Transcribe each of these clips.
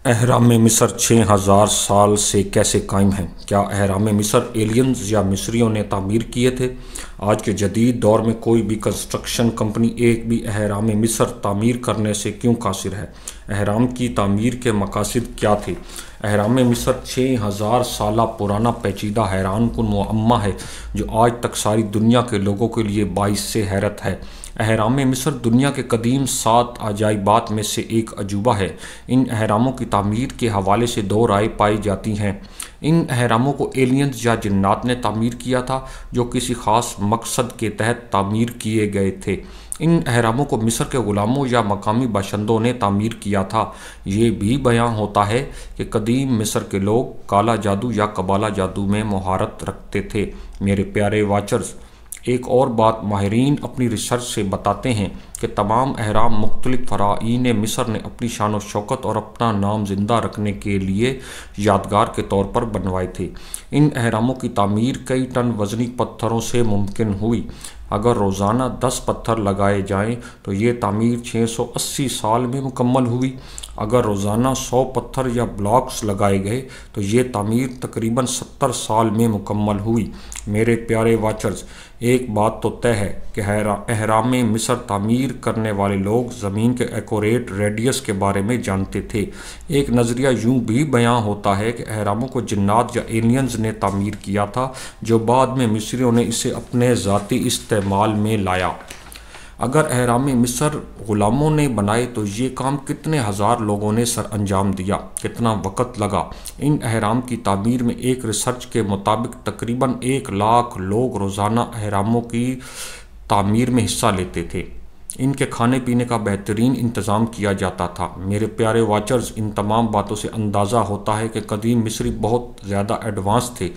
अहराम मिस्र 6000 साल से कैसे कायम हैं? क्या अहराम मिस्र एलियंस या मिस्रियों ने तामीर किए थे? आज के जदीद दौर में कोई भी कंस्ट्रक्शन कंपनी एक भी अहराम मिस्र तामीर करने से क्यों कासिर है? अहराम की तामीर के मकासद क्या थे? अहराम मिस्र 6000 साल पुराना पेचीदा हैरानकुन मुअम्मा है जो आज तक सारी दुनिया के लोगों के लिए बाइस से हैरत है। अहराम मिस्र दुनिया के कदीम 7 अजाइबात में से एक अजूबा है। इन अहरामों की तामीर के हवाले से दो राय पाई जाती हैं। इन अहरामों को एलियंस या जिन्नात ने तामीर किया था जो किसी ख़ास मकसद के तहत तामीर किए गए थे। इन अहरामों को मिस्र के ग़ुलामों या मकामी बाशिंदों ने तामीर किया था। ये भी बयां होता है कि कदीम मिस्र के लोग काला जादू या कबाला जादू में महारत रखते थे। मेरे प्यारे वाचर्स, एक और बात माहिरीन अपनी रिसर्च से बताते हैं कि तमाम अहराम मुख्तलिफ फ़राईन मिस्र ने अपनी शान व शौकत और अपना नाम ज़िंदा रखने के लिए यादगार के तौर पर बनवाए थे। इन अहरामों की तामीर कई टन वज़नी पत्थरों से मुमकिन हुई। अगर रोज़ाना 10 पत्थर लगाए जाएं तो ये तामीर 680 साल में मुकम्मल हुई। अगर रोज़ाना 100 पत्थर या ब्लॉक्स लगाए गए तो ये तामीर तकरीबन 70 साल में मुकम्मल हुई। मेरे प्यारे वाचर्स, एक बात तो तय है कि अहराम मिस्र तामीर करने वाले लोग ज़मीन के एक्यूरेट रेडियस के बारे में जानते थे। एक नज़रिया यूं भी बयां होता है कि अहरामों को जिन्नात या एलियंस ने तामीर किया था जो बाद में मिस्रियों ने इसे अपने ज़ाती इस्तेमाल में लाया। अगर अहराम मिस्र ग़ुलामों ने बनाए तो ये काम कितने हज़ार लोगों ने सर अंजाम दिया, कितना वक़्त लगा। इन अहराम की तामीर में एक रिसर्च के मुताबिक तकरीबन 1 लाख लोग रोज़ाना अहरामों की तामीर में हिस्सा लेते थे। इनके खाने पीने का बेहतरीन इंतज़ाम किया जाता था। मेरे प्यारे वाचर्स, इन तमाम बातों से अंदाज़ा होता है कि कदीम मिस्री बहुत ज़्यादा एडवांस थे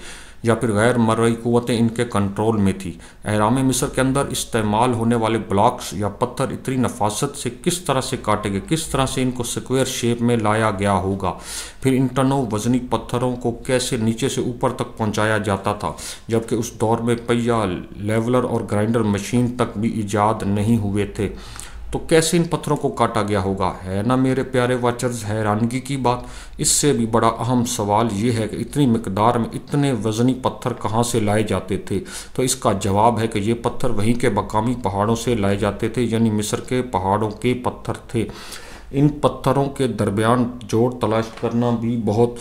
या फिर गैर मर्ई क़ुव्वतें इनके कंट्रोल में थी। अहराम मिस्र के अंदर इस्तेमाल होने वाले ब्लॉक्स या पत्थर इतनी नफासत से किस तरह से काटे गए, किस तरह से इनको स्क्वायर शेप में लाया गया होगा। फिर इन टनों वज़नी पत्थरों को कैसे नीचे से ऊपर तक पहुंचाया जाता था, जबकि उस दौर में पहिया, लेवलर और ग्राइंडर मशीन तक भी ईजाद नहीं हुए थे। तो कैसे इन पत्थरों को काटा गया होगा? है ना मेरे प्यारे वाचर्स हैरानगी की बात। इससे भी बड़ा अहम सवाल ये है कि इतनी मिकदार में इतने वज़नी पत्थर कहाँ से लाए जाते थे? तो इसका जवाब है कि ये पत्थर वहीं के मकामी पहाड़ों से लाए जाते थे, यानी मिस्र के पहाड़ों के पत्थर थे। इन पत्थरों के दरमियान जोड़ तलाश करना भी बहुत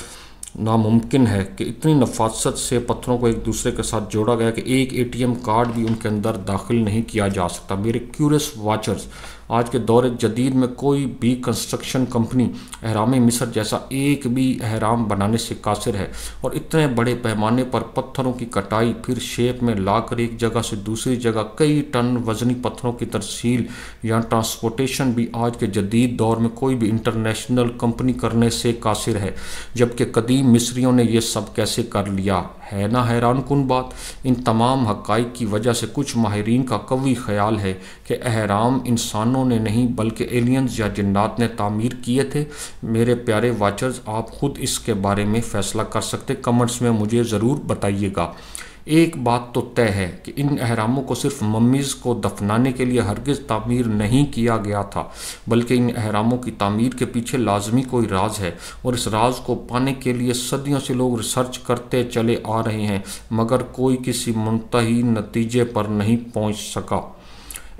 नामुमकिन है कि इतनी नफासत से पत्थरों को एक दूसरे के साथ जोड़ा गया कि एक एटीएम कार्ड भी उनके अंदर दाखिल नहीं किया जा सकता। मेरे क्यूरियस वाचर्स, आज के दौर जदीद में कोई भी कंस्ट्रक्शन कंपनी अहराम मिस्र जैसा एक भी अहराम बनाने से कासिर है, और इतने बड़े पैमाने पर पत्थरों की कटाई, फिर शेप में लाकर एक जगह से दूसरी जगह कई टन वज़नी पत्थरों की तरसील या ट्रांसपोर्टेशन भी आज के जदीद दौर में कोई भी इंटरनेशनल कंपनी करने से कासिर है। जबकि कदीम मिस्रियों ने यह सब कैसे कर लिया? है ना हैरानकुन बात। इन तमाम हक़ाइक़ की वजह से कुछ माहिरीन का कवी ख्याल है कि अहराम इंसानों ने नहीं बल्कि एलियंस या जिन्नात ने तामीर किए थे। मेरे प्यारे वाचर्स, आप खुद इसके बारे में फ़ैसला कर सकते, कमेंट्स में मुझे ज़रूर बताइएगा। एक बात तो तय है कि इन अहरामों को सिर्फ मम्मीज़ को दफनाने के लिए हरगिज़ तामीर नहीं किया गया था, बल्कि इन अहरामों की तामीर के पीछे लाजमी कोई राज है, और इस राज को पाने के लिए सदियों से लोग रिसर्च करते चले आ रहे हैं, मगर कोई किसी मुंतही नतीजे पर नहीं पहुंच सका।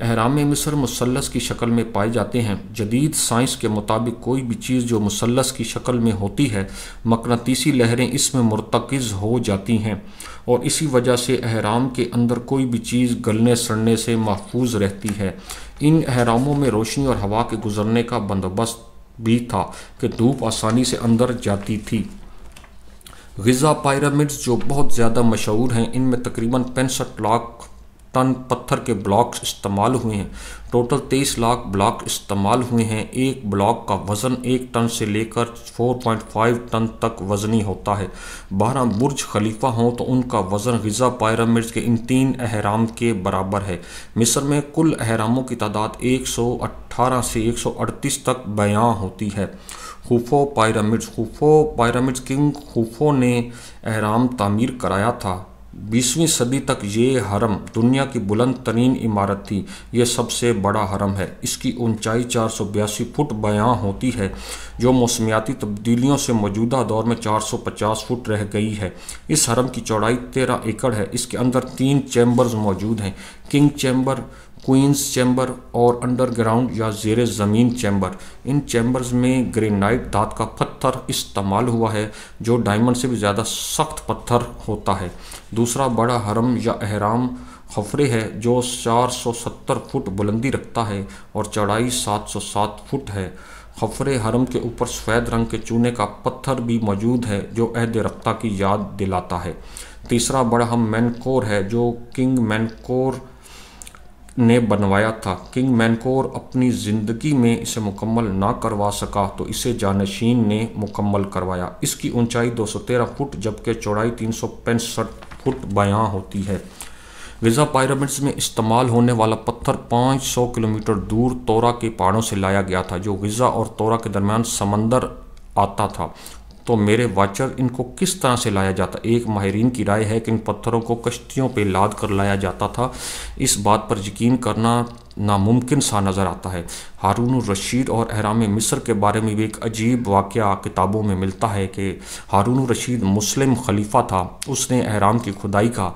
अहराम मिस्र मुसल्लस की शक्ल में पाए जाते हैं। जदीद साइंस के मुताबिक कोई भी चीज़ जो मुसल्लस की शक्ल में होती है, मकनातीसी लहरें इसमें मुर्तकिज़ हो जाती हैं, और इसी वजह से अहराम के अंदर कोई भी चीज़ गलने सड़ने से महफूज रहती है। इन अहरामों में रोशनी और हवा के गुजरने का बंदोबस्त भी था कि धूप आसानी से अंदर जाती थी। गिज़ा पिरामिड्स जो बहुत ज़्यादा मशहूर हैं, इनमें तकरीबन 65 लाख टन पत्थर के ब्लॉक्स इस्तेमाल हुए हैं। टोटल 23 लाख ब्लॉक इस्तेमाल हुए हैं। एक ब्लॉक का वज़न 1 टन से लेकर 4.5 टन तक वज़नी होता है। 12 बुर्ज खलीफा हों तो उनका वज़न गिज़ा पिरामिड्स के इन 3 अहराम के बराबर है। मिस्र में कुल अहरामों की तादाद 118 से 138 तक बयां होती है। खुफू पिरामिड्स किंग खुफू ने अहराम तामीर कराया था। 20वीं सदी तक ये हरम दुनिया की बुलंद तरीन इमारत थी। ये सबसे बड़ा हरम है। इसकी ऊंचाई 482 फुट बयां होती है, जो मौसमियाती तब्दीलियों से मौजूदा दौर में 450 फुट रह गई है। इस हरम की चौड़ाई 13 एकड़ है। इसके अंदर 3 चैम्बर्स मौजूद हैं, किंग चैम्बर, क्वींस चैम्बर और अंडरग्राउंड या ज़ेरे ज़मीन चैम्बर। इन चैम्बर्स में ग्रेनाइट धात का पत्थर इस्तेमाल हुआ है, जो डायमंड से भी ज़्यादा सख्त पत्थर होता है। दूसरा बड़ा हरम या अहराम खफरे है, जो 470 फुट बुलंदी रखता है और चौड़ाई 707 फुट है। खफरे हरम के ऊपर सफ़ेद रंग के चूने का पत्थर भी मौजूद है, जो अहद रफ्ता की याद दिलाता है। तीसरा बड़ा हरम मेनकोर है, जो किंग मेनकोर ने बनवाया था। किंग मेनकोर अपनी ज़िंदगी में इसे मुकम्मल ना करवा सका, तो इसे जानशीन ने मुकम्मल करवाया। इसकी ऊंचाई 213 फुट जबकि चौड़ाई 365 फुट बयां होती है। गिज़ा पिरामिड्स में इस्तेमाल होने वाला पत्थर 500 किलोमीटर दूर तोरा के पहाड़ों से लाया गया था, जो गिज़ा और तोरा के दरमियान समंदर आता था। तो मेरे वाचर, इनको किस तरह से लाया जाता? एक माहिरीन की राय है कि इन पत्थरों को कश्तियों पे लाद कर लाया जाता था। इस बात पर यकीन करना नामुमकिन सा नज़र आता है। हारून रशीद और अहराम मिस्र के बारे में भी एक अजीब वाक़या किताबों में मिलता है कि हारून रशीद मुस्लिम खलीफा था। उसने अहराम की खुदाई का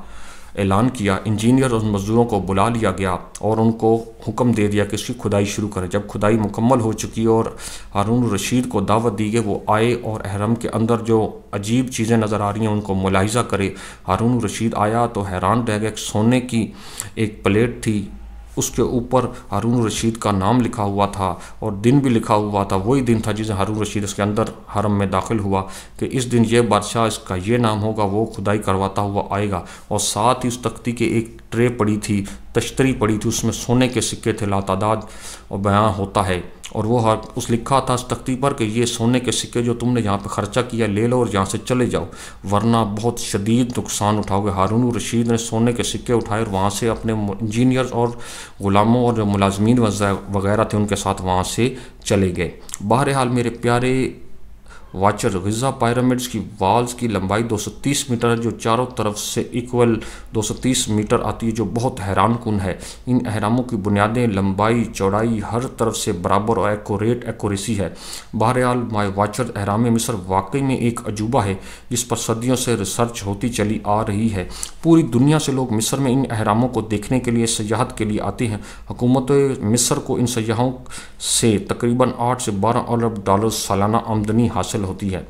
ऐलान किया। इंजीनियर और मज़दूरों को बुला लिया गया और उनको हुक्म दे दिया कि इसकी खुदाई शुरू करें। जब खुदाई मुकम्मल हो चुकी और हारून रशीद को दावत दी गई, वो आए और अहरम के अंदर जो अजीब चीज़ें नज़र आ रही हैं उनको मुलाहिज़ा करे। हारून रशीद आया तो हैरान रह गया। एक सोने की एक प्लेट थी, उसके ऊपर हारून रशीद का नाम लिखा हुआ था और दिन भी लिखा हुआ था। वही दिन था जिस दिन हारून रशीद इसके अंदर हरम में दाखिल हुआ कि इस दिन ये बादशाह, इसका ये नाम होगा, वो खुदाई करवाता हुआ आएगा। और साथ ही उस तख्ती के एक ट्रे पड़ी थी, तश्तरी पड़ी थी, उसमें सोने के सिक्के थे लातादाद और बयां होता है। और वो उस लिखा था उस तख्ती पर कि ये सोने के सिक्के जो तुमने यहाँ पे खर्चा किया ले लो और यहाँ से चले जाओ, वरना बहुत शदीद नुकसान उठाओगे। हारून रशीद ने सोने के सिक्के उठाए और वहाँ से अपने इंजीनियर्स और ग़ुलामों और जो मुलाजमीन वगैरह थे उनके साथ वहाँ से चले गए। बहरहाल मेरे प्यारे वाचर, गिज़ा पिरामिड्स की वाल्स की लंबाई 230 मीटर है, जो चारों तरफ से इक्वल 230 मीटर आती है, जो बहुत हैरान कुन है। इन अहरामों की बुनियादें, लंबाई, चौड़ाई हर तरफ से बराबर और एक्यूरेसी है। बहरहाल माय वाचर, अहराम मिस्र वाकई में एक अजूबा है जिस पर सदियों से रिसर्च होती चली आ रही है। पूरी दुनिया से लोग मिस्र में इन अहरामों को देखने के लिए, सयाहत के लिए आते हैं। हुकूमत मिस्र को इन सयाहों से तकरीबन 8 से 12 अरब डॉलर सालाना आमदनी हासिल होती है।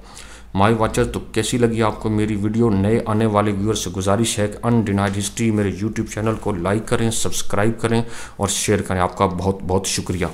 माय वाचर, तो कैसी लगी आपको मेरी वीडियो? नए आने वाले व्यूअर से गुजारिश है कि अनडिनाइड हिस्ट्री मेरे यूट्यूब चैनल को लाइक करें, सब्सक्राइब करें और शेयर करें। आपका बहुत बहुत शुक्रिया।